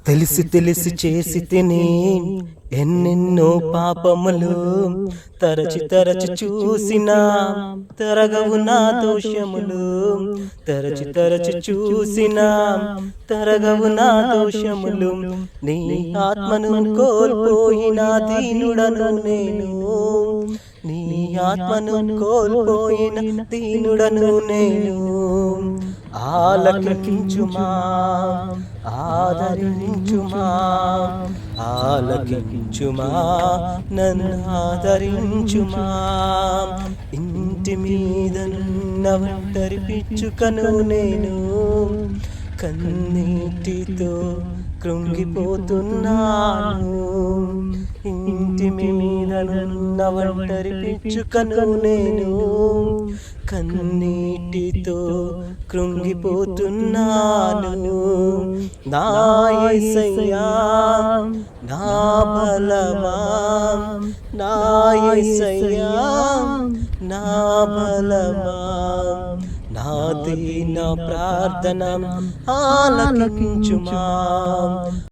తెలిసి తెలిసి చేసి తిని ఎన్నెన్నో పాపములు తరచి తరచి చూసిన తరగవు నా దోషములు తరచి తరచి చూసిన తరగవు నా దోషములు నీ ఆత్మను కోల్పోయిన దీనుడను నేను నీ ఆత్మను కోల్పోయిన దీనుడను నేను ఆలకించుమా ఆదరించుమా ఆలకించుమా నన్ను ఆదరించుమా ఇంటి మీద ఒంటరి పిచ్చుకను నేను కన్నీటితో కృంగిపోతున్నాను ఇంటి మీద ఒంటరి పిచ్చుకను నేను కన్నీటితో కృంగిపోతున్నాను నా యేసయ్యా నా బలమా నా యేసయ్యా నా బలమా నా దీన ప్రార్థన ఆలకించుమా